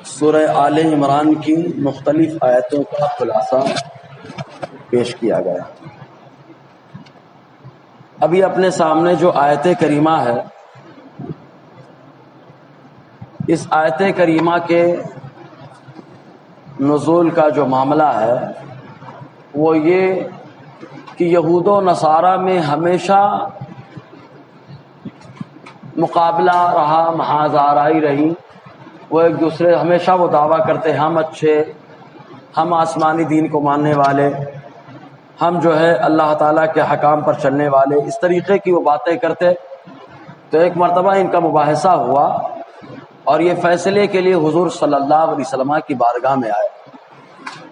سورہ آل عمران کی مختلف آیتوں کا خلاصہ پیش کیا گیا۔ ابھی اپنے سامنے جو آیت کریمہ ہے، اس آیت کریمہ کے نزول کا جو معاملہ ہے وہ یہ کہ یہود و نصارہ میں ہمیشہ مقابلہ رہا، محاذ آرائی رہی۔ وہ ایک دوسرے ہمیشہ وہ دعویٰ کرتے ہم اچھے، ہم آسمانی دین کو ماننے والے، ہم جو ہے اللہ تعالیٰ کے حکام پر چلنے والے، اس طریقے کی وہ باتیں کرتے۔ تو ایک مرتبہ ان کا مباحثہ ہوا اور یہ فیصلے کے لیے حضور صلی اللہ علیہ وسلم کی بارگاہ میں آئے،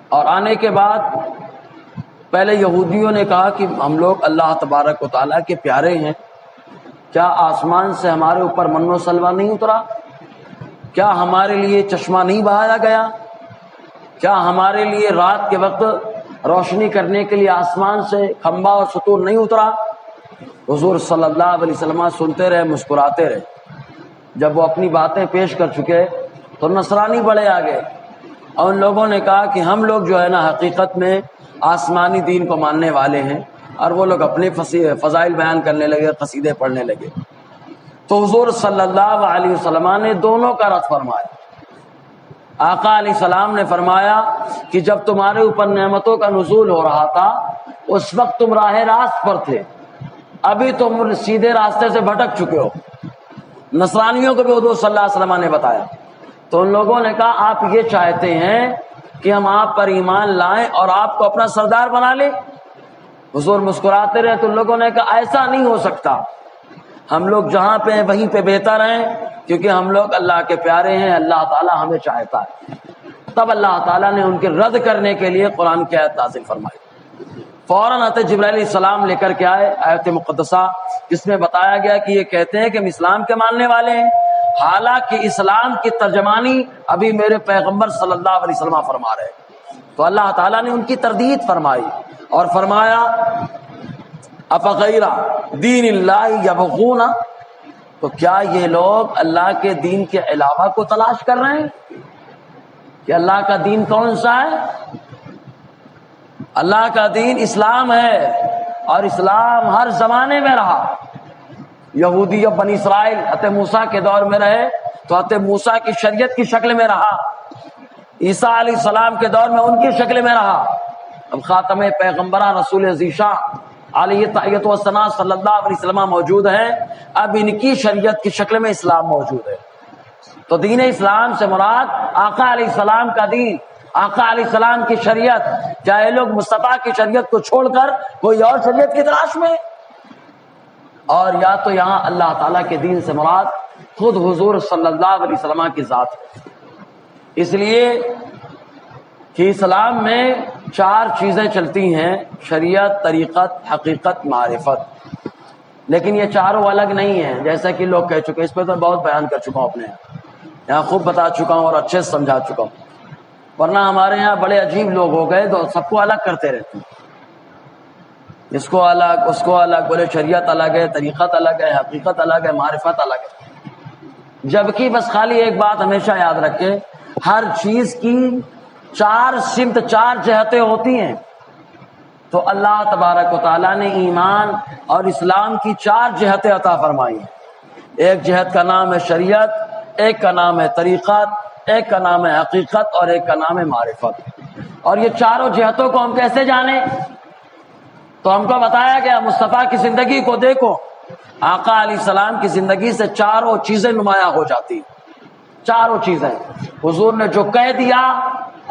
اور آنے کے بعد پہلے یہودیوں نے کہا کہ ہم لوگ اللہ تبارک و تعالیٰ کے پیارے ہیں، کیا آسمان سے ہمارے اوپر من و سلوہ نہیں اترا؟ کیا ہمارے لیے چشمہ نہیں بہایا گیا؟ کیا ہمارے لیے رات کے وقت روشنی کرنے کے لیے آسمان سے کھمبا اور ستون نہیں اترا؟ حضور صلی اللہ علیہ وسلم سنتے رہے، مسکراتے رہے۔ جب وہ اپنی باتیں پیش کر چکے تو نصرانی بڑے آگے، اور ان لوگوں نے کہا کہ ہم لوگ جو ہے نا حقیقت میں آسمانی دین کو ماننے والے ہیں، اور وہ لوگ اپنے فضائل بیان کرنے لگے، قصیدے پڑھنے لگے۔ تو حضور صلی اللہ علیہ وسلم نے دونوں کا رد فرمایا۔ آقا علیہ السلام نے فرمایا کہ جب تمہارے اوپر نعمتوں کا نزول ہو رہا تھا اس وقت تم راہ راست پر تھے، ابھی تم سیدھے راستے سے بھٹک چکے ہو۔ نصرانیوں کو بھی حضور صلی اللہ علیہ وسلم نے بتایا۔ تو ان لوگوں نے کہا آپ یہ چاہتے ہیں کہ ہم آپ پر ایمان لائیں اور آپ کو اپنا سردار بنا لیں؟ حضور مسکراتے رہے۔ تو ان لوگوں نے کہا ایسا نہیں ہو سکتا، ہم لوگ جہاں پہ ہیں وہیں پہ بہتر ہیں، کیونکہ ہم لوگ اللہ کے پیارے ہیں، اللہ تعالیٰ ہمیں چاہتا ہے۔ تب اللہ تعالیٰ نے ان کے رد کرنے کے لیے قرآن کی آیت نازل فرمائی۔ فوراً حضرت جبرائیل علیہ السلام لے کر کے آئے آیت مقدسہ، جس میں بتایا گیا کہ یہ کہتے ہیں کہ ہم اسلام کے ماننے والے ہیں، حالانکہ اسلام کی ترجمانی ابھی میرے پیغمبر صلی اللہ علیہ وسلم فرما رہے ہیں۔ تو اللہ تعالیٰ نے ان کی تردید فرمائی اور فرمایا افغیر دین اللہ یبغون، تو کیا یہ لوگ اللہ کے دین کے علاوہ کو تلاش کر رہے ہیں کہ اللہ کا دین کون سا ہے؟ اللہ کا دین اسلام ہے، اور اسلام ہر زمانے میں رہا۔ یہودی اور بنی اسرائیل حضرت موسیٰ کے دور میں رہے تو حضرت موسیٰ کی شریعت کی شکل میں رہا، عیسیٰ علیہ السلام کے دور میں ان کی شکل میں رہا۔ اب خاتم پیغمبران رسول ذیشان علیہ تحیت و ثنا صلی اللہ علیہ وسلم موجود ہیں، اب ان کی شریعت کی شکل میں اسلام موجود ہے۔ تو دین اسلام سے مراد آقا علیہ السلام کا دین، آقا علیہ السلام کی شریعت۔ کیا یہ لوگ مصطفیٰ کی شریعت کو چھوڑ کر کوئی اور شریعت کی تلاش میں؟ اور یا تو یہاں اللہ تعالیٰ کے دین سے مراد خود حضور صلی اللہ علیہ وسلم کی ذات ہے۔ اس لیے کہ اسلام میں 4 چیزیں چلتی ہیں: شریعت، طریقت، حقیقت، معرفت۔ لیکن یہ چاروں الگ نہیں ہیں، جیسا کہ لوگ کہہ چکے۔ اس پہ تو بہت بیان کر چکا ہوں، اپنے یہاں خوب بتا چکا ہوں اور اچھے سے سمجھا چکا ہوں۔ ورنہ ہمارے یہاں بڑے عجیب لوگ ہو گئے تو سب کو الگ کرتے رہتے ہیں، اس کو الگ، اس کو الگ، بولے شریعت الگ ہے، طریقت الگ ہے، حقیقت الگ ہے، معرفت الگ ہے۔ جبکہ بس خالی ایک بات ہمیشہ یاد رکھے، ہر چیز کی 4 سمت، 4 جہتیں ہوتی ہیں۔ تو اللہ تبارک و تعالیٰ نے ایمان اور اسلام کی 4 جہتیں عطا فرمائی ہیں۔ ایک جہت کا نام ہے شریعت، ایک کا نام ہے طریقت، ایک کا نام ہے حقیقت، اور ایک کا نام ہے معرفت۔ اور یہ چاروں جہتوں کو ہم کیسے جانیں؟ تو ہم کو بتایا گیا مصطفیٰ کی زندگی کو دیکھو، آقا علیہ السلام کی زندگی سے 4 چیزیں نمایاں ہو جاتی، 4 چیزیں۔ حضور نے جو کہہ دیا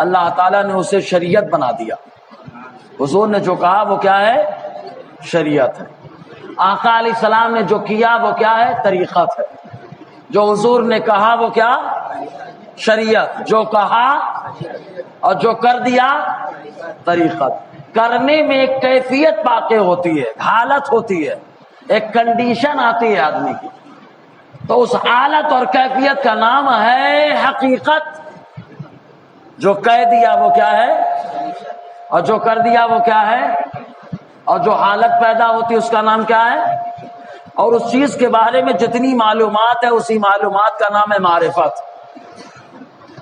اللہ تعالیٰ نے اسے شریعت بنا دیا۔ حضور نے جو کہا وہ کیا ہے؟ شریعت ہے۔ آقا علیہ السلام نے جو کیا وہ کیا ہے؟ طریقت ہے۔ جو حضور نے کہا وہ کیا؟ شریعت۔ جو کہا اور جو کر دیا طریقت۔ کرنے میں ایک کیفیت واقع ہوتی ہے، حالت ہوتی ہے، ایک کنڈیشن آتی ہے آدمی کی، تو اس حالت اور کیفیت کا نام ہے حقیقت۔ جو کہہ دیا وہ کیا ہے، اور جو کر دیا وہ کیا ہے، اور جو حالت پیدا ہوتی ہے اس کا نام کیا ہے، اور اس چیز کے بارے میں جتنی معلومات ہے اسی معلومات کا نام ہے معرفت۔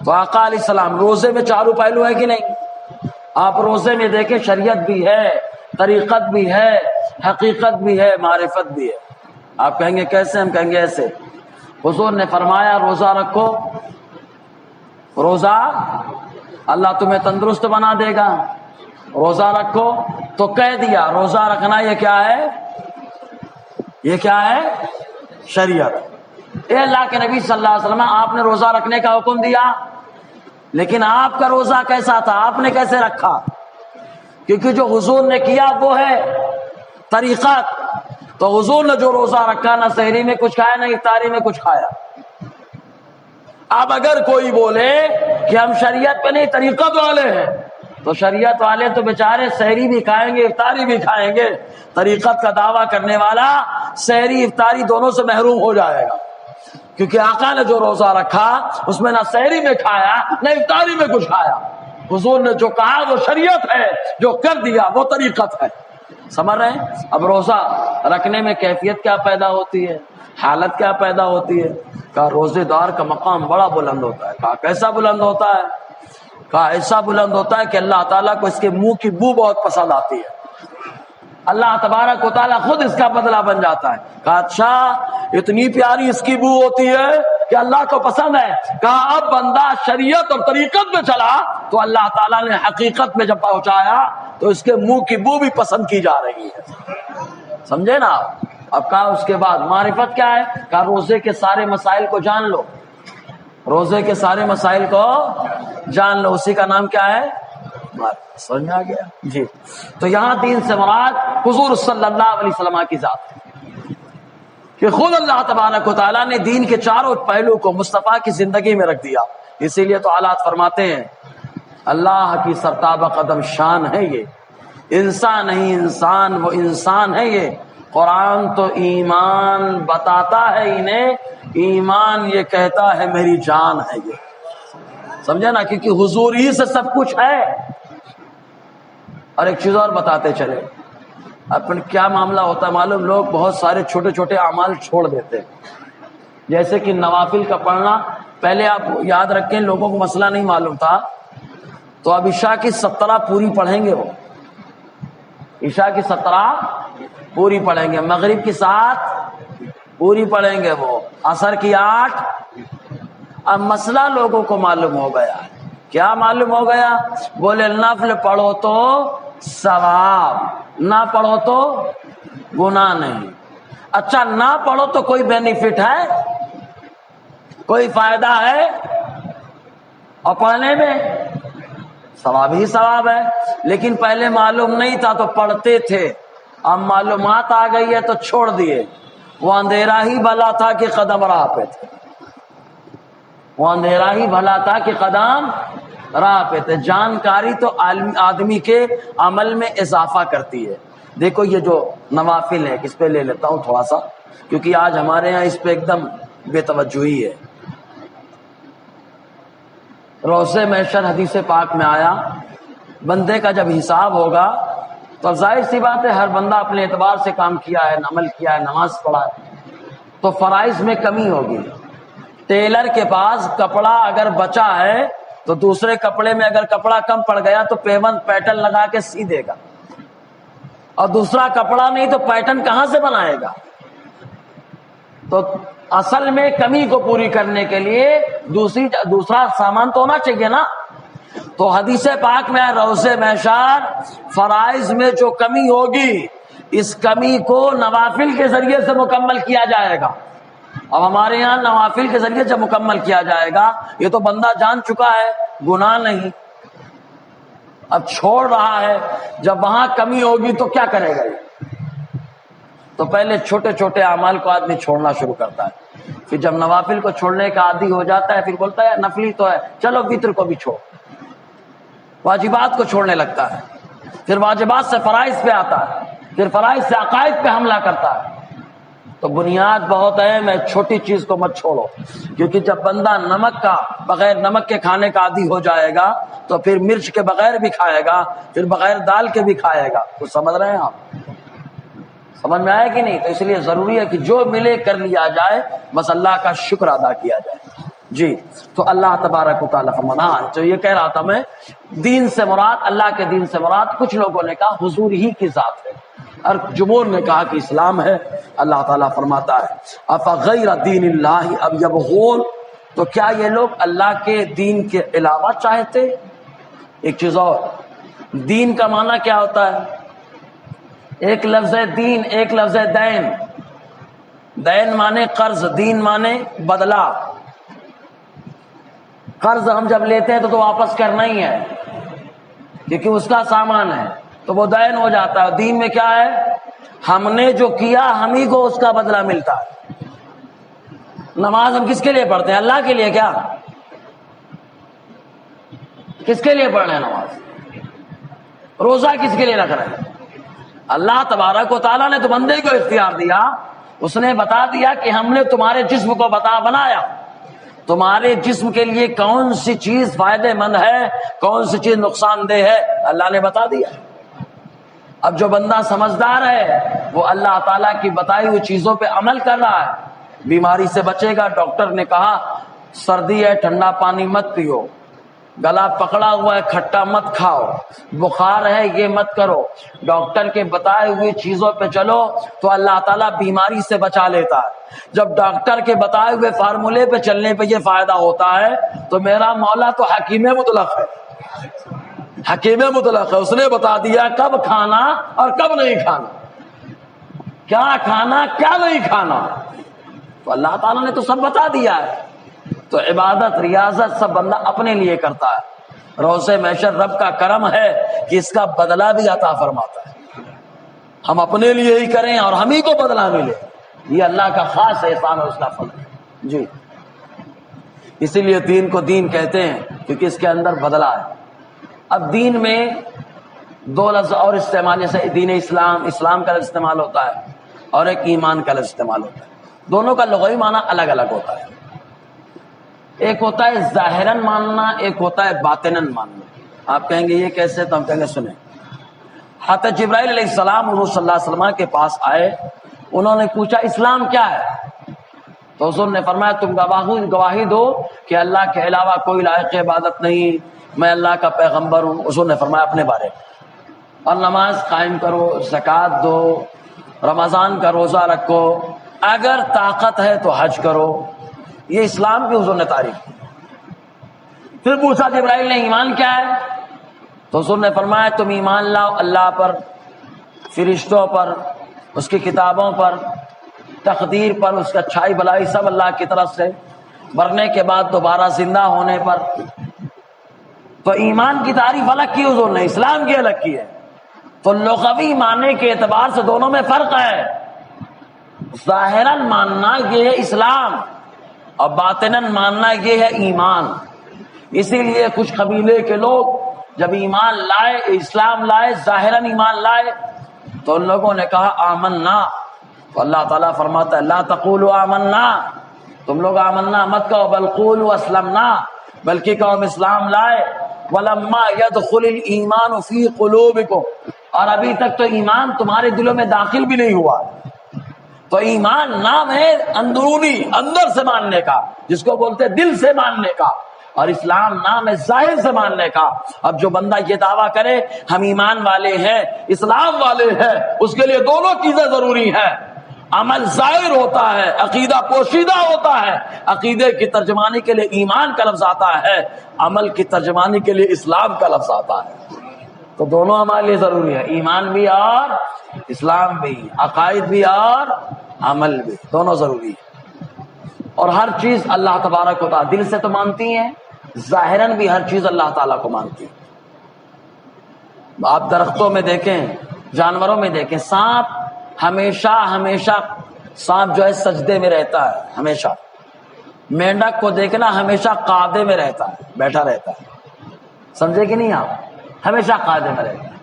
تو آقا علیہ السلام روزے میں چاروں پہلو ہے کہ نہیں؟ آپ روزے میں دیکھیں شریعت بھی ہے، طریقت بھی ہے، حقیقت بھی ہے، معرفت بھی ہے۔ آپ کہیں گے کیسے؟ ہم کہیں گے ایسے، حضور نے فرمایا روزہ رکھو، روزہ اللہ تمہیں تندرست بنا دے گا، روزہ رکھو تو کہہ دیا روزہ رکھنا یہ کیا ہے؟ یہ کیا ہے؟ شریعت۔ اے اللہ کے نبی صلی اللہ علیہ وسلم، آپ نے روزہ رکھنے کا حکم دیا، لیکن آپ کا روزہ کیسا تھا؟ آپ نے کیسے رکھا؟ کیونکہ جو حضور نے کیا وہ ہے طریقت۔ تو حضور نے جو روزہ رکھا، نہ سحری میں کچھ کھایا نہ افطاری میں کچھ کھایا۔ اب اگر کوئی بولے کہ ہم شریعت پہ نہیں طریقت والے ہیں، تو شریعت والے تو بیچارے سحری بھی کھائیں گے افطاری بھی کھائیں گے، طریقت کا دعویٰ کرنے والا سحری افطاری دونوں سے محروم ہو جائے گا، کیونکہ آقا نے جو روزہ رکھا اس میں نہ سحری میں کھایا نہ افطاری میں کچھ کھایا۔ حضور نے جو کہا وہ شریعت ہے، جو کر دیا وہ طریقت ہے۔ سمجھ رہے ہیں؟ اب روزہ رکھنے میں کیفیت کیا پیدا ہوتی ہے، حالت کیا پیدا ہوتی ہے؟ کہا روزے دار کا مقام بڑا بلند ہوتا ہے۔ کہا کیسا بلند ہوتا ہے؟ کہا ایسا بلند ہوتا ہے کہ اللہ تعالیٰ کو اس کے منہ کی بو بہت پسند آتی ہے، اللہ تبارک و تعالیٰ خود اس کا بدلہ بن جاتا ہے۔ کہا اچھا اتنی پیاری اس کی بو ہوتی ہے کہ اللہ کو پسند ہے۔ کہا اب بندہ شریعت اور طریقت میں چلا تو اللہ تعالیٰ نے حقیقت میں جب پہنچایا تو اس کے منہ کی بو بھی پسند کی جا رہی ہے۔ سمجھے نا؟ اب کہا اس کے بعد معرفت کیا ہے؟ کہا روزے کے سارے مسائل کو جان لو، روزے کے سارے مسائل کو جان لو، اسی کا نام کیا ہے؟ سمجھ میں آ گیا جی؟ تو یہاں دین سے مراد حضور صلی اللہ علیہ وسلم کی ذات ہے کہ خود اللہ تبارک و تعالیٰ نے دین کے چاروں پہلو کو مصطفیٰ کی زندگی میں رکھ دیا۔ اسی لیے تو حالات فرماتے ہیں اللہ کی سرتابہ قدم شان ہے یہ، انسان نہیں انسان وہ انسان ہے یہ، قرآن تو ایمان بتاتا ہے انہیں، ایمان یہ کہتا ہے میری جان ہے یہ۔ سمجھے نا؟ کیونکہ حضور ہی سے سب کچھ ہے۔ اور ایک چیز اور بتاتے چلے، اپن کیا معاملہ ہوتا ہے معلوم؟ لوگ بہت سارے چھوٹے چھوٹے اعمال چھوڑ دیتے ہیں، جیسے کہ نوافل کا پڑھنا۔ پہلے آپ یاد رکھیں، لوگوں کو مسئلہ نہیں معلوم تھا، تو اب عشاء کی 17 پوری پڑھیں گے، وہ عشاء کی 17 پوری پڑھیں گے، مغرب کی 7 پوری پڑھیں گے، وہ عصر کی 8۔ اب مسئلہ لوگوں کو معلوم ہو گیا، کیا معلوم ہو گیا؟ بولے نفل پڑھو تو ثواب، نہ پڑھو تو گناہ نہیں۔ اچھا نہ پڑھو تو کوئی بینیفٹ ہے؟ کوئی فائدہ ہے؟ اور پڑھنے میں ثواب ہی ثواب ہے، لیکن پہلے معلوم نہیں تھا تو پڑھتے تھے، اب معلومات آ گئی ہے تو چھوڑ دیے۔ وہ اندھیرا ہی بھلا تھا کہ قدم راہ پہ تھے، وہ اندھیرا ہی بھلا تھا کہ قدم راہ پہ تھے۔ جانکاری تو آدمی کے عمل میں اضافہ کرتی ہے۔ دیکھو یہ جو نوافل ہے، اس پہ لے لیتا ہوں تھوڑا سا، کیونکہ آج ہمارے ہاں اس پہ ایک دم بے توجہی ہے۔ روزے محشر حدیث پاک میں آیا، بندے کا جب حساب ہوگا تو ظاہر سی بات ہے ہر بندہ اپنے اعتبار سے کام کیا ہے، عمل کیا ہے، نماز پڑھا ہے، تو فرائض میں کمی ہوگی۔ ٹیلر کے پاس کپڑا اگر بچا ہے تو دوسرے کپڑے میں اگر کپڑا کم پڑ گیا تو پیون پیٹرن لگا کے سی دے گا، اور دوسرا کپڑا نہیں تو پیٹرن کہاں سے بنائے گا؟ تو اصل میں کمی کو پوری کرنے کے لیے دوسرا سامان تو ہونا چاہیے نا۔ تو حدیث پاک میں روزے محشر فرائض میں جو کمی ہوگی، اس کمی کو نوافل کے ذریعے سے مکمل کیا جائے گا۔ اب ہمارے یہاں نوافل کے ذریعے جب مکمل کیا جائے گا، یہ تو بندہ جان چکا ہے گناہ نہیں، اب چھوڑ رہا ہے، جب وہاں کمی ہوگی تو کیا کرے گا؟ تو پہلے چھوٹے چھوٹے اعمال کو آدمی چھوڑنا شروع کرتا ہے، پھر جب نوافل کو چھوڑنے کا عادی ہو جاتا ہے پھر بولتا ہے نفلی تو ہے، چلو وتر کو بھی چھوڑ، واجبات کو چھوڑنے لگتا ہے، پھر واجبات سے فرائض پہ آتا ہے، پھر فرائض سے عقائد پہ حملہ کرتا ہے۔ تو بنیاد بہت اہم ہے، چھوٹی چیز کو مت چھوڑو، کیونکہ جب بندہ نمک کا بغیر نمک کے کھانے کا عادی ہو جائے گا تو پھر مرچ کے بغیر بھی کھائے گا، پھر بغیر دال کے بھی کھائے گا۔ کچھ سمجھ رہے ہیں آپ؟ سمجھ میں آئے کہ نہیں؟ تو اس لیے ضروری ہے کہ جو ملے کر لیا جائے، بس اللہ کا شکر ادا کیا جائے۔ جی تو اللہ تبارک و تعالیٰ فرمانا، جو یہ کہہ رہا تھا میں، دین سے مراد، اللہ کے دین سے مراد، کچھ لوگوں نے کہا حضور ہی کی ذات ہے اور جمہور نے کہا کہ اسلام ہے۔ اللہ تعالیٰ فرماتا ہے افغیر دین اللہ اب یبغون، تو کیا یہ لوگ اللہ کے دین کے علاوہ چاہتے؟ ایک چیز اور، دین کا معنی کیا ہوتا ہے؟ ایک لفظ ہے دین، ایک لفظ ہے دین۔ دین مانے قرض، دین مانے بدلہ۔ قرض ہم جب لیتے ہیں تو واپس کرنا ہی ہے کیونکہ اس کا سامان ہے، تو وہ دین ہو جاتا ہے۔ دین میں کیا ہے؟ ہم نے جو کیا ہم ہی کو اس کا بدلہ ملتا ہے۔ نماز ہم کس کے لیے پڑھتے ہیں؟ اللہ کے لیے۔ کیا کس کے لیے پڑھ رہے ہیں نماز؟ روزہ کس کے لیے رکھ رہے ہیں؟ اللہ تبارک و تعالیٰ نے تو بندے کو اختیار دیا، اس نے بتا دیا کہ ہم نے تمہارے جسم کو بنایا، تمہارے جسم کے لیے کون سی چیز فائدے مند ہے، کون سی چیز نقصان دہ ہے، اللہ نے بتا دیا۔ اب جو بندہ سمجھدار ہے وہ اللہ تعالیٰ کی بتائی ہوئی چیزوں پہ عمل کر رہا ہے، بیماری سے بچے گا۔ ڈاکٹر نے کہا سردی ہے ٹھنڈا پانی مت پیو، گلا پکڑا ہوا ہے کھٹا مت کھاؤ، بخار ہے یہ مت کرو، ڈاکٹر کے بتائے ہوئے چیزوں پہ چلو تو اللہ تعالیٰ بیماری سے بچا لیتا ہے۔ جب ڈاکٹر کے بتائے ہوئے فارمولے پہ چلنے پہ یہ فائدہ ہوتا ہے تو میرا مولا تو حکیم مطلق ہے، حکیم مطلق ہے، اس نے بتا دیا کب کھانا اور کب نہیں کھانا، کیا کھانا کیا نہیں کھانا، تو اللہ تعالیٰ نے تو سب بتا دیا ہے۔ تو عبادت ریاضت سب بندہ اپنے لیے کرتا ہے، روز محشر رب کا کرم ہے کہ اس کا بدلہ بھی عطا فرماتا ہے۔ ہم اپنے لیے ہی کریں اور ہم ہی کو بدلہ ملے، یہ اللہ کا خاص احسان اور اس کا فضل ہے۔ جی اسی لیے دین کو دین کہتے ہیں کیونکہ اس کے اندر بدلہ ہے۔ اب دین میں دو لفظ اور استعمال، جیسے دین اسلام، اسلام کا لفظ استعمال ہوتا ہے اور ایک ایمان کا لفظ استعمال ہوتا ہے، دونوں کا لغوی معنی الگ الگ ہوتا ہے۔ ایک ہوتا ہے ظاہراً ماننا، ایک ہوتا ہے باطناً ماننا۔ آپ کہیں گے یہ کیسے؟ تو ہم کہیں گے سنیں، حضرت جبرائیل علیہ السلام حضور صلی اللہ علیہ وسلم کے پاس آئے، انہوں نے پوچھا اسلام کیا ہے؟ تو حضور نے فرمایا تم گواہی دو کہ اللہ کے علاوہ کوئی لائق عبادت نہیں، میں اللہ کا پیغمبر ہوں۔ حضور نے فرمایا اپنے بارے میں، اور نماز قائم کرو، زکوٰۃ دو، رمضان کا روزہ رکھو، اگر طاقت ہے تو حج کرو۔ یہ اسلام کی حضور نے تعریف کی۔ پھر پوچھا جبرائیل نے ایمان کیا ہے؟ تو حضور نے فرمایا تم ایمان لاؤ اللہ پر، فرشتوں پر، اس کی کتابوں پر، تقدیر پر، اس کا اچھائی بلائی سب اللہ کی طرف سے، مرنے کے بعد دوبارہ زندہ ہونے پر۔ تو ایمان کی تعریف الگ کی حضور نے، اسلام کی الگ کی ہے۔ تو لغوی معنی کے اعتبار سے دونوں میں فرق ہے۔ ظاہراً ماننا یہ ہے اسلام اور باطناً ماننا یہ ہے ایمان۔ اسی لیے کچھ قبیلے کے لوگ جب ایمان لائے، اسلام لائے، ظاہراً ایمان لائے، تو ان لوگوں نے کہا آمنا، تو اللہ تعالیٰ فرماتا ہے لا تقولوا آمنا، تم لوگ آمنا مت کہو، بل قولوا اسلمنا، بلکہ کہو اسلام لائے۔ ولما يدخل الایمان فی قلوبکم، اور ابھی تک تو ایمان تمہارے دلوں میں داخل بھی نہیں ہوا۔ تو ایمان نام ہے اندرونی، اندر سے ماننے کا، جس کو بولتے ہیں دل سے ماننے کا، اور اسلام نام ہے ظاہر سے ماننے کا۔ اب جو بندہ یہ دعویٰ کرے ہم ایمان والے ہیں، اسلام والے ہیں، اس کے لیے دونوں چیزیں ضروری ہیں۔ عمل ظاہر ہوتا ہے، عقیدہ پوشیدہ ہوتا ہے۔ عقیدے کی ترجمانی کے لیے ایمان کا لفظ آتا ہے، عمل کی ترجمانی کے لیے اسلام کا لفظ آتا ہے۔ تو دونوں ہمارے لیے ضروری ہے، ایمان بھی اور اسلام بھی، عقائد بھی اور عمل بھی، دونوں ضروری ہے۔ اور ہر چیز اللہ تبارک و تعالیٰ دل سے تو مانتی ہیں، ظاہراً بھی ہر چیز اللہ تعالیٰ کو مانتی ہے۔ آپ درختوں میں دیکھیں، جانوروں میں دیکھیں، سانپ ہمیشہ سانپ جو ہے سجدے میں رہتا ہے، ہمیشہ۔ مینڈک کو دیکھنا ہمیشہ قاعدے میں رہتا ہے، بیٹھا رہتا ہے، سمجھے کہ نہیں آپ؟ ہمیشہ قاعدے میں رہتا ہے۔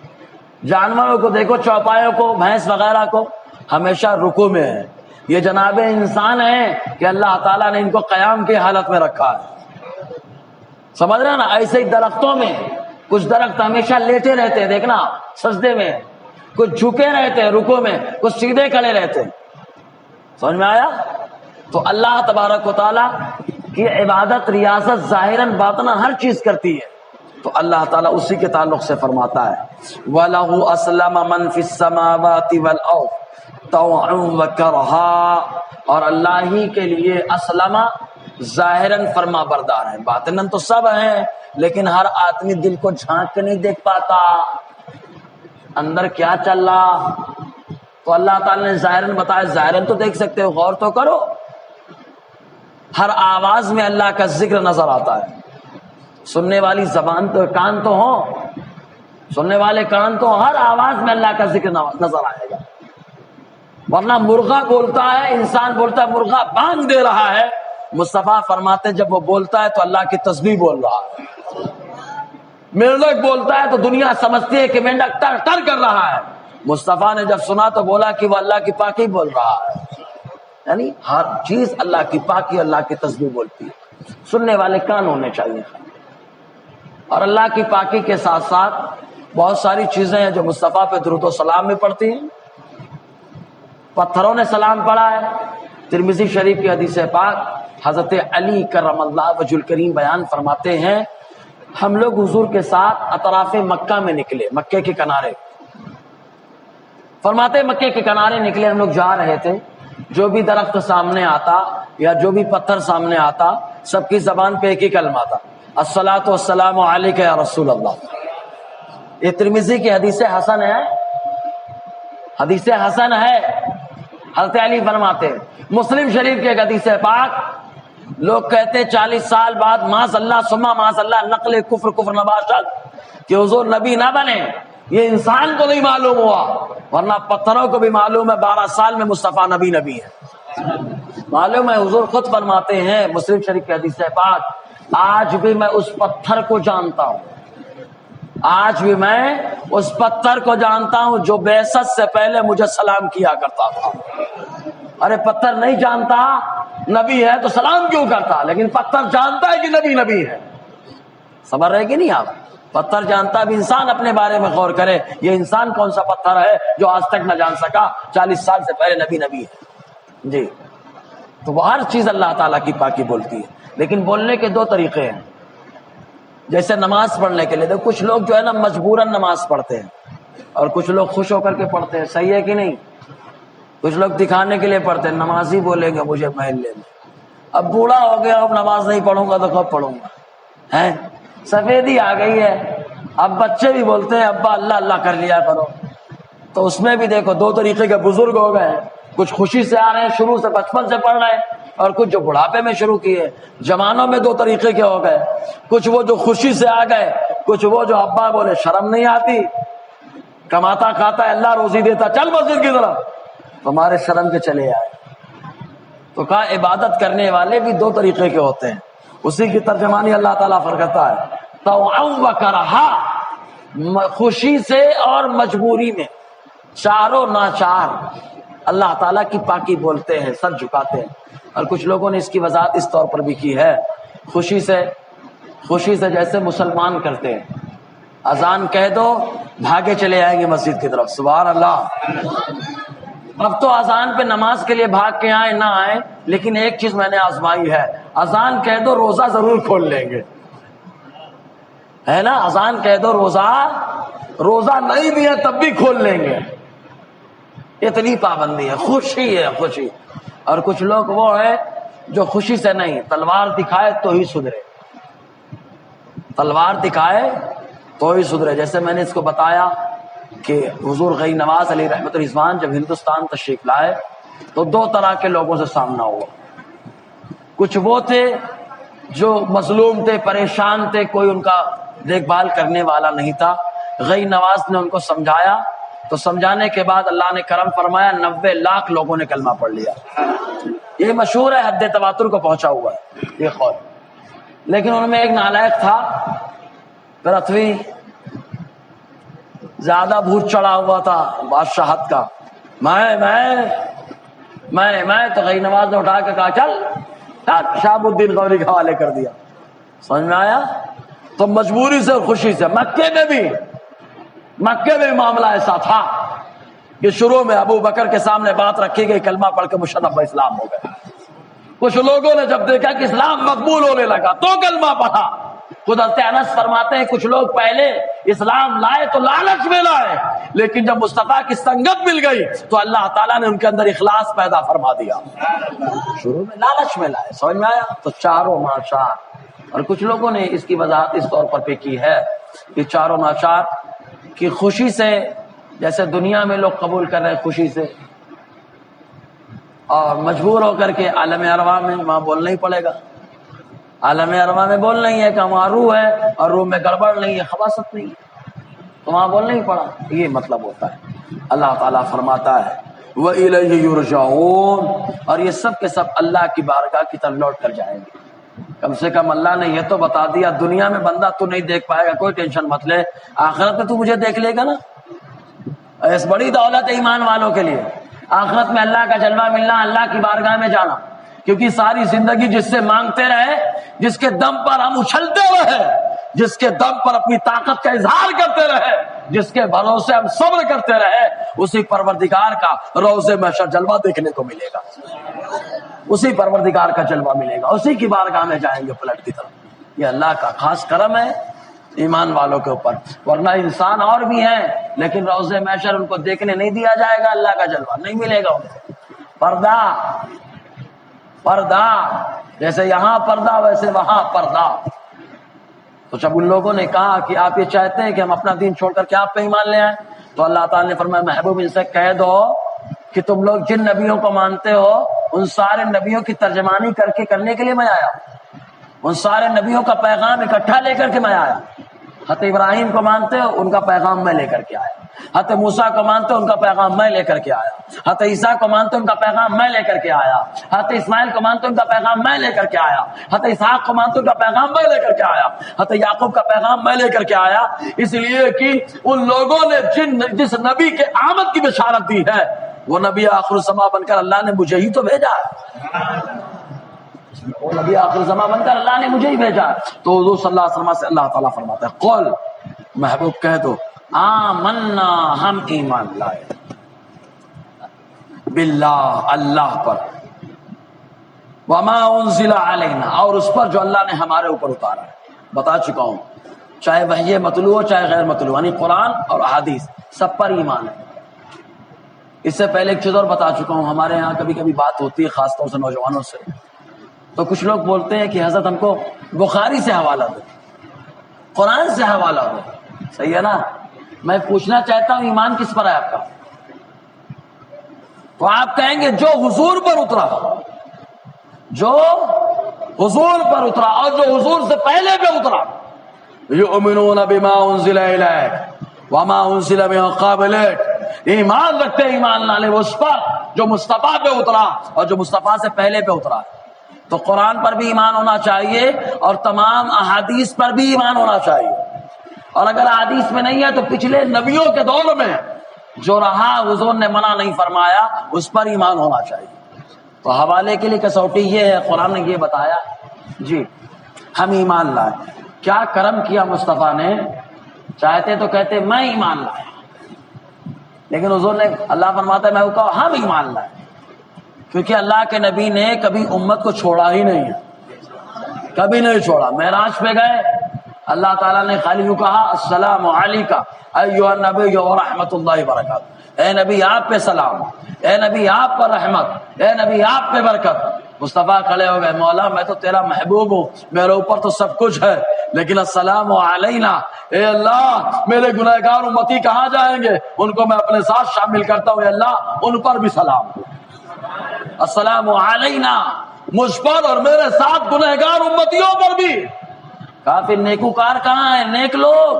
جانوروں کو دیکھو، چوپایوں کو، بھینس وغیرہ کو، ہمیشہ رکوع میں ہے۔ یہ جناب انسان ہیں کہ اللہ تعالیٰ نے ان کو قیام کی حالت میں رکھا ہے، سمجھ رہے ہیں نا؟ ایسے ہی درختوں میں کچھ درخت ہمیشہ لیٹے رہتے ہیں، دیکھنا سجدے میں، کچھ جھکے رہتے ہیں رکوع میں، کچھ سیدھے کھڑے رہتے ہیں، سمجھ میں آیا؟ تو اللہ تبارک و تعالیٰ کہ عبادت ریاست ظاہراً باطناً ہر چیز کرتی ہے، تو اللہ تعالیٰ اسی کے تعلق سے فرماتا ہے وَلَهُ أَسْلَمَ مَنْ فِي السَّمَاوَاتِ وَالْأَرْضِ طَوْعًا وَكَرْهًا، اور اللہ ہی کے لیے اسلم ظاہراً فرما بردار ہے، باطناً تو سب ہیں لیکن ہر آدمی دل کو جھانک کے نہیں دیکھ پاتا اندر کیا چل رہا، تو اللہ تعالیٰ نے ظاہراً بتایا، ظاہراً تو دیکھ سکتے ہو، غور تو کرو، ہر آواز میں اللہ کا ذکر نظر آتا ہے، سننے والی زبان تو کان تو ہو، سننے والے کان تو ہر آواز میں اللہ کا ذکر نظر آئے گا، ورنہ مرغا بولتا ہے، انسان بولتا ہے، مرغا بانگ دے رہا ہے، مصطفیٰ فرماتے جب وہ بولتا ہے تو اللہ کی تسبیح بول رہا ہے، مردک بولتا ہے تو دنیا سمجھتی ہے کہ مینڈک ٹر ٹر کر رہا ہے، مصطفیٰ نے جب سنا تو بولا کہ وہ اللہ کی پاکی بول رہا ہے، یعنی ہر چیز اللہ کی پاکی، اللہ کی تسبیح بولتی ہے، سننے والے کان ہونے چاہیے، اور اللہ کی پاکی کے ساتھ ساتھ بہت ساری چیزیں ہیں جو مصطفیٰ پہ درود و سلام میں پڑھتی ہیں، پتھروں نے سلام پڑھا ہے، ترمذی شریف کی حدیث پاک حضرت علی کرم اللہ وجہ الکریم بیان فرماتے ہیں، ہم لوگ حضور کے ساتھ اطراف مکہ میں نکلے، مکے کے کنارے، فرماتے مکے کے کنارے نکلے، ہم لوگ جا رہے تھے، جو بھی درخت سامنے آتا یا جو بھی پتھر سامنے آتا سب کی زبان پہ ایک ہی کلمہ آتا، الصلاۃ والسلام علیک یا رسول اللہ، یہ ترمذی کی حدیث حسن ہے، حدیث حسن ہے، حضرت علی فرماتے، مسلم شریف کے ایک حدیث پاک، لوگ کہتے 40 سال بعد معاذ اللہ ثم معاذ اللہ نقل کفر نباشت کہ حضور نبی نہ بنے، یہ انسان کو نہیں معلوم ہوا ورنہ پتھروں کو بھی معلوم ہے 12 سال میں مصطفیٰ نبی ہے، معلوم ہے، حضور خود فرماتے ہیں مسلم شریف کے حدیث پاک، آج بھی میں اس پتھر کو جانتا ہوں، آج بھی میں اس پتھر کو جانتا ہوں جو بعثت سے پہلے مجھے سلام کیا کرتا تھا، ارے پتھر نہیں جانتا نبی ہے تو سلام کیوں کرتا، لیکن پتھر جانتا ہے کہ نبی ہے، صبر رہے گی نہیں آپ، پتھر جانتا بھی، انسان اپنے بارے میں غور کرے، یہ انسان کون سا پتھر ہے جو آج تک نہ جان سکا 40 سال سے پہلے نبی ہے، جی، تو وہ ہر چیز اللہ تعالیٰ کی پاکی بولتی ہے، لیکن بولنے کے 2 طریقے ہیں، جیسے نماز پڑھنے کے لیے تو کچھ لوگ جو ہے نا مجبوراً نماز پڑھتے ہیں اور کچھ لوگ خوش ہو کر کے پڑھتے ہیں، صحیح ہے کہ نہیں، کچھ لوگ دکھانے کے لیے پڑھتے ہیں، نماز ہی بولیں گے مجھے محل لے لیں، اب بوڑھا ہو گیا، اب نماز نہیں پڑھوں گا تو کب پڑھوں گا، ہیں سفیدی آ گئی ہے، اب بچے بھی بولتے ہیں ابا اللہ اللہ کر لیا کرو، تو اس میں بھی دیکھو 2 طریقے کے بزرگ ہو گئے ہیں، کچھ خوشی سے آ رہے ہیں، شروع سے بچپن سے پڑھ رہے ہیں، اور کچھ جو بڑھاپے میں شروع کیے، جوانوں میں 2 طریقے کے ہو گئے، کچھ وہ جو خوشی سے آ گئے، کچھ وہ جو ابا بولے شرم نہیں آتی، کماتا کھاتا ہے اللہ روزی دیتا، چل مسجد کی طرف، تمہارے شرم کے چلے آئے، تو کہا عبادت کرنے والے بھی 2 طریقے کے ہوتے ہیں، اسی کی ترجمانی اللہ تعالیٰ فرماتا ہے طوعا وکرہا، خوشی سے اور مجبوری میں، چاروں ناچار اللہ تعالیٰ کی پاکی بولتے ہیں، سر جھکاتے ہیں، اور کچھ لوگوں نے اس کی وضاحت اس طور پر بھی کی ہے، خوشی سے جیسے مسلمان کرتے ہیں، اذان کہہ دو بھاگے چلے آئیں گے مسجد کی طرف، سبحان اللہ، اب تو اذان پہ نماز کے لیے بھاگ کے آئے نہ آئے، لیکن ایک چیز میں نے آزمائی ہے، اذان کہہ دو روزہ ضرور کھول لیں گے، ہے نا، اذان کہہ دو روزہ نہیں بھی ہے تب بھی کھول لیں گے، اتنی پابندی ہے، خوشی ہے خوشی، اور کچھ لوگ وہ ہے جو خوشی سے نہیں، تلوار دکھائے تو ہی سدھرے، تلوار دکھائے تو ہی سدھرے، جیسے میں نے اس کو بتایا کہ حضور غی نواز علی رحمت الرضوان جب ہندوستان تشریف لائے تو 2 طرح کے لوگوں سے سامنا ہوا، کچھ وہ تھے جو مظلوم تھے، پریشان تھے، کوئی ان کا دیکھ بھال کرنے والا نہیں تھا، غی نواز نے ان کو سمجھایا، تو سمجھانے کے بعد اللہ نے کرم فرمایا 90 لاکھ لوگوں نے کلمہ پڑھ لیا، یہ مشہور ہے، حد تواتر کو پہنچا ہوا ہے یہ قول، لیکن ان میں ایک نالائق تھا، پرتھوی زیادہ بھوت چڑھا ہوا تھا بادشاہت کا، میں تو غی نواز نے اٹھا کے کہا چل شہاب الدین غوری کے حوالے کر دیا، سمجھ میں آیا، تو مجبوری سے خوشی سے، مکے میں بھی معاملہ ایسا تھا کہ شروع میں ابو بکر کے سامنے بات رکھی گئی، کلمہ پڑھ کے مشرف اسلام ہو گئے، کچھ لوگوں نے جب دیکھا کہ اسلام مقبول ہونے لگا تو کلمہ پڑھا. خود حضرت انس فرماتے ہیں کچھ لوگ پہلے اسلام لائے تو لالچ میں لائے، لیکن جب مصطفیٰ کی سنگت مل گئی تو اللہ تعالیٰ نے ان کے اندر اخلاص پیدا فرما دیا. شروع میں لالچ میں لائے، سمجھ میں آیا؟ تو چاروں ناچار. اور کچھ لوگوں نے اس کی وضاحت اس طور پر کی ہے کہ چاروں ناچار کی خوشی سے، جیسے دنیا میں لوگ قبول کر رہے ہیں خوشی سے، اور مجبور ہو کر کے عالم ارواح میں وہاں بولنا ہی پڑے گا. عالم ارواح میں بولنا ہی ہے کہ وہاں روح ہے اور روح میں گڑبڑ نہیں ہے، خباثت نہیں ہے، تو وہاں بولنا ہی پڑا. یہ مطلب ہوتا ہے. اللہ تعالیٰ فرماتا ہے وَإِلَيْهِ يُرْجَعُونَ، اور یہ سب کے سب اللہ کی بارگاہ کی طرف لوٹ کر جائیں گے. کم سے کم اللہ نے یہ تو بتا دیا دنیا میں بندہ تو نہیں دیکھ پائے گا، کوئی ٹینشن مت لے، آخرت میں تو مجھے دیکھ لے گا نا. اس بڑی دولت ہے ایمان والوں کے لیے، آخرت میں اللہ کا جلوہ ملنا، اللہ کی بارگاہ میں جانا. کیونکہ ساری زندگی جس سے مانگتے رہے، جس کے دم پر ہم اچھلتے رہے، جس کے دم پر اپنی طاقت کا اظہار کرتے رہے، جس کے بھروسے ہم صبر کرتے رہے، اسی پروردگار کا روضے محشر جلوہ دیکھنے کو ملے گا. اسی پروردگار کا جلوہ ملے گا، اسی کی بارگاہ میں جائیں گے پلٹ کی طرف. یہ اللہ کا خاص کرم ہے ایمان والوں کے اوپر. ورنہ انسان اور بھی ہیں لیکن روضے محشر ان کو دیکھنے نہیں دیا جائے گا، اللہ کا جلوہ نہیں ملے گا ان کو. پردہ پردہ، جیسے یہاں پردہ ویسے وہاں پردہ. تو جب ان لوگوں نے کہا کہ آپ یہ چاہتے ہیں کہ ہم اپنا دین چھوڑ کر کے آپ پہ ایمان لے آئیں، تو اللہ تعالیٰ نے فرمایا محبوب ان سے کہہ دو کہ تم لوگ جن نبیوں کو مانتے ہو ان سارے نبیوں کی ترجمانی کرنے کے لیے میں آیا. ان سارے نبیوں کا پیغام اکٹھا لے کر کے میں آیا. حضرت ابراہیم کو مانتے ہو ان کا پیغام میں لے کر کے آیا. حضرت موسیٰ کو مانتے ہو ان کا پیغام میں لے کر کے آیا. حضرت عیسیٰ کو مانتے ہو ان کا پیغام میں لے کر کے آیا. حضرت اسماعیل کو مانتے ہو ان کا پیغام میں لے کر کے آیا. حضرت اسحاق کو مانتے ہو ان کا پیغام میں لے کر کے آیا. حضرت یعقوب کا پیغام میں لے کر کے آیا. اس لیے کہ ان لوگوں نے جس نبی کے آمد کی بشارت دی ہے وہ نبی آخر الزماں بن کر اللہ نے مجھے ہی تو بھیجا ہے. وہ نبی آخر الزماں بن کر اللہ نے مجھے ہی بھیجا. تو حضور صلی اللہ علیہ وسلم سے اللہ تعالیٰ فرماتا ہے قل، محبوب کہہ دو آمنا، ہم ایمان لائے باللہ، اللہ پر، وما انزل علینا، اور اس پر جو اللہ نے ہمارے اوپر اتارا ہے. بتا چکا ہوں چاہے وحی مطلوع ہو چاہے غیر مطلوع، یعنی قرآن اور احادیث سب پر ایمان ہے. اس سے پہلے ایک چیز اور بتا چکا ہوں، ہمارے ہاں کبھی کبھی بات ہوتی ہے خاص طور سے نوجوانوں سے، تو کچھ لوگ بولتے ہیں کہ حضرت ہم کو بخاری سے حوالہ دو، قرآن سے حوالہ دو. صحیح ہے نا؟ میں پوچھنا چاہتا ہوں ایمان کس پر ہے آپ کا؟ تو آپ کہیں گے جو حضور پر اترا، جو حضور پر اترا اور جو حضور سے پہلے پہ اترا. یؤمنون بما انزل الیک وما انزل من قبلک، ایمان رکھتے ایمان لانے اس پر جو مصطفیٰ پہ اترا اور جو مصطفیٰ سے پہلے پہ اترا. تو قرآن پر بھی ایمان ہونا چاہیے اور تمام احادیث پر بھی ایمان ہونا چاہیے. اور اگر احادیث میں نہیں ہے تو پچھلے نبیوں کے دور میں جو رہا حضور نے منع نہیں فرمایا اس پر ایمان ہونا چاہیے. تو حوالے کے لیے کسوٹی یہ ہے، قرآن نے یہ بتایا جی ہم ایمان لائے. کیا کرم کیا مصطفیٰ نے، چاہتے تو کہتے میں ایمان لایا، لیکن حضور نے، اللہ فرماتا ہے میں کہا ہم ایمان لائے، کیونکہ اللہ کے نبی نے کبھی امت کو چھوڑا ہی نہیں ہے، کبھی نہیں چھوڑا. معراج پہ گئے، اللہ تعالیٰ نے خالی یوں کہا السلام علیکم ایھا النبی ورحمۃ اللہ وبرکاتہ، اے نبی آپ پہ سلام، اے نبی آپ پر رحمت، اے نبی آپ پہ برکت. مصطفیٰ کھڑے ہو گئے، مولا میں تو تیرا محبوب ہوں، میرے اوپر تو سب کچھ ہے، لیکن السلام علینا، اے اللہ میرے گنہگار امتی کہاں جائیں گے، ان کو میں اپنے ساتھ شامل کرتا ہوں، اے اللہ ان پر بھی سلام. السلام علینا، مجھ پر اور میرے ساتھ گنہگار امتیوں پر بھی. کافی نیکوکار کہاں ہیں، نیک لوگ؟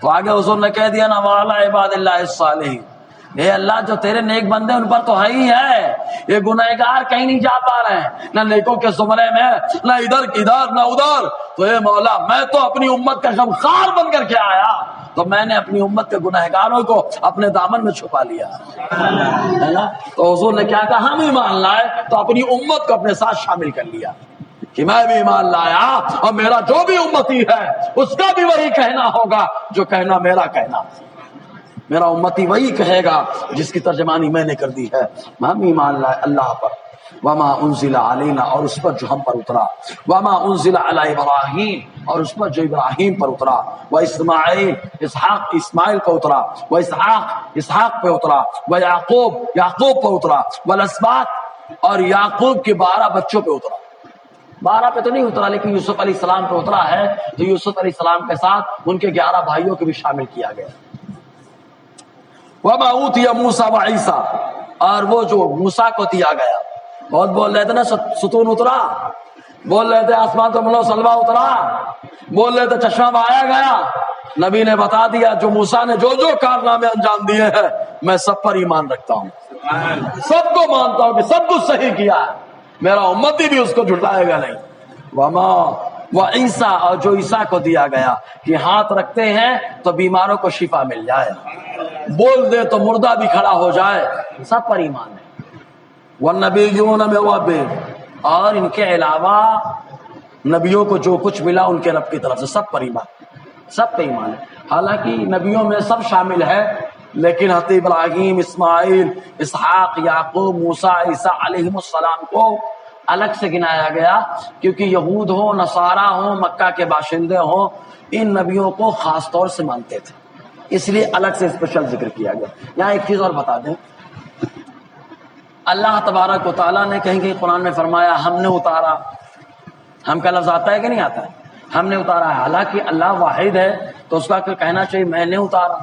تو آگے حضور نے کہہ دیا نا وعلی عباد اللہ الصالحین، اے اللہ جو تیرے نیک بندے ان پر تو ہے ہی ہے، یہ گنہگار کہیں نہیں جا پا رہے ہیں، نہ نیکوں کے زمرے میں، نہ ادھر نہ ادھر. تو اے مولا میں تو اپنی امت کا غمخوار بن کر کے آیا، تو میں نے اپنی امت کے گنہگاروں کو اپنے دامن میں چھپا لیا ہے نا. تو حضور نے کیا کہا ہم ایمان لائے، تو اپنی امت کو اپنے ساتھ شامل کر لیا کہ میں بھی ایمان لایا اور میرا جو بھی امتی ہے اس کا بھی وہی کہنا ہوگا جو کہنا میرا کہنا. میرا امتی وہی کہے گا جس کی ترجمانی میں نے کر دی ہے. ہم ایمان لائے اللہ پر. وما انزل علینا اور اس پر جو ہم پر اترا، وما انزل علی ابراہیم اور اس پر جو ابراہیم پر اترا، و اسماعیل اسماعیل پر اترا، و اسحاق پہ اترا، و یعقوب پر اترا، والاسباط اور یعقوب کے 12 بچوں پہ اترا۔ 12 پہ تو نہیں اترا لیکن یوسف علیہ السلام پہ اترا ہے، تو یوسف علیہ السلام کے ساتھ ان کے 11 بھائیوں کو بھی شامل کیا گیا۔ وما اوتی موسیٰ وعیسیٰ اور وہ جو موسیٰ کو دیا گیا، بہت بول رہے تھے نا ستون اترا، بول رہے تھے آسمان تو ملو سلوا اترا، بول رہے تھے چشمہ بہایا گیا، نبی نے بتا دیا جو موسیٰ نے جو کارنامے انجام دیے ہیں میں سب پر ایمان رکھتا ہوں، سب کو مانتا ہوں کہ سب کچھ صحیح کیا ہے، میرا امتی بھی اس کو جھٹلائے گا نہیں۔ وما وعیسیٰ اور جو عیسیٰ کو دیا گیا کہ ہاتھ رکھتے ہیں تو بیماروں کو شفا مل جائے، بول دے تو مردہ بھی کھڑا ہو جائے، سب پر ایمان ہے۔ والنبیون من ربہ اور ان کے علاوہ نبیوں کو جو کچھ ملا ان کے رب کی طرف سے، سب پر ایمان، سب پہ ایمان ہے۔ حالانکہ نبیوں میں سب شامل ہے لیکن حضرت ابراہیم، اسماعیل، اسحاق، یعقوب، موسیٰ، عیسیٰ علیہ السلام کو الگ سے گنایا گیا کیونکہ یہود ہوں، نصارہ ہوں، مکہ کے باشندے ہوں، ان نبیوں کو خاص طور سے مانتے تھے، اس لیے الگ سے اسپیشل ذکر کیا گیا۔ یہاں ایک چیز اور بتا دیں، اللہ تبارک و تعالیٰ نے کہیں کہ قرآن میں فرمایا ہم نے اتارا، ہم کا لفظ آتا ہے کہ نہیں آتا ہے؟ ہم نے اتارا ہے، حالانکہ اللہ واحد ہے تو اس کا کہنا چاہیے میں نے اتارا،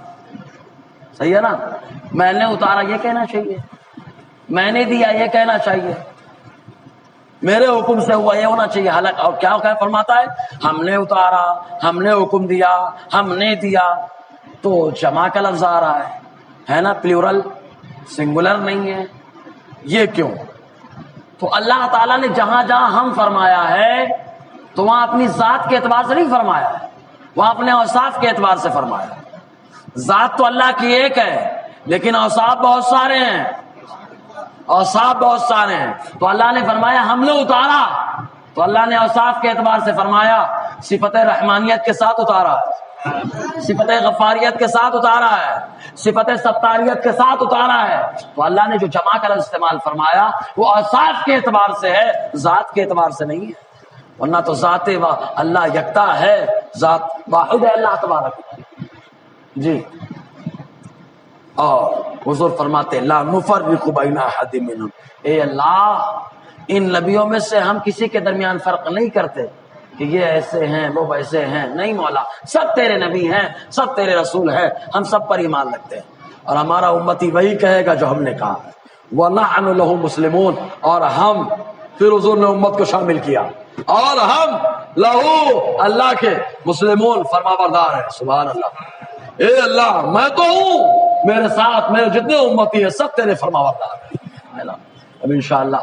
صحیح ہے نا؟ میں نے اتارا یہ کہنا چاہیے، میں نے دیا یہ کہنا چاہیے، میرے حکم سے ہوا یہ ہونا چاہیے، حالانکہ اور کیا فرماتا ہے ہم نے اتارا، ہم نے حکم دیا، ہم نے دیا، تو جمع کا لفظ آ رہا ہے نا، پلیورل، سنگولر نہیں ہے، یہ کیوں؟ تو اللہ تعالیٰ نے جہاں جہاں ہم فرمایا ہے تو وہاں اپنی ذات کے اعتبار سے نہیں فرمایا ہے، وہاں اپنے اوصاف کے اعتبار سے فرمایا ہے۔ ذات تو اللہ کی ایک ہے لیکن اوصاف بہت سارے ہیں، اوصاف بہت سارے ہیں، تو اللہ نے فرمایا ہم نے اتارا، تو اللہ نے اوصاف کے اعتبار سے فرمایا، صفت رحمانیت کے ساتھ اتارا ہے، صفت غفاریت کے ساتھ اتارا ہے، صفت ستاریت کے ساتھ اتارا ہے، تو اللہ نے جو جمع کا لفظ استعمال فرمایا وہ اوصاف کے اعتبار سے ہے، ذات کے اعتبار سے نہیں ہے، ورنہ تو ذات اللہ یکتا ہے، ذات واحد ہے اللہ تبارک جی۔ اور حضور فرماتے لا نفرق بین احد منہم، اے اللہ ان نبیوں میں سے ہم کسی کے درمیان فرق نہیں کرتے کہ یہ ایسے ہیں وہ ویسے ہیں، نہیں مولا، سب تیرے نبی ہیں، سب تیرے رسول ہیں، ہم سب پر ایمان رکھتے ہیں اور ہمارا امتی وہی کہے گا جو ہم نے کہا ہے۔ وَنَحْنُ لَهُ مُسْلِمُونَ اور ہم، پھر حضور نے امت کو شامل کیا، اور ہم لہو اللہ کے مسلمون فرما بردار ہیں، سبحان اللہ، اے اللہ میں تو ہوں، میرے ساتھ میرے جتنے امتی ہیں سب تیرے فرما بردار ہیں۔ اب انشاءاللہ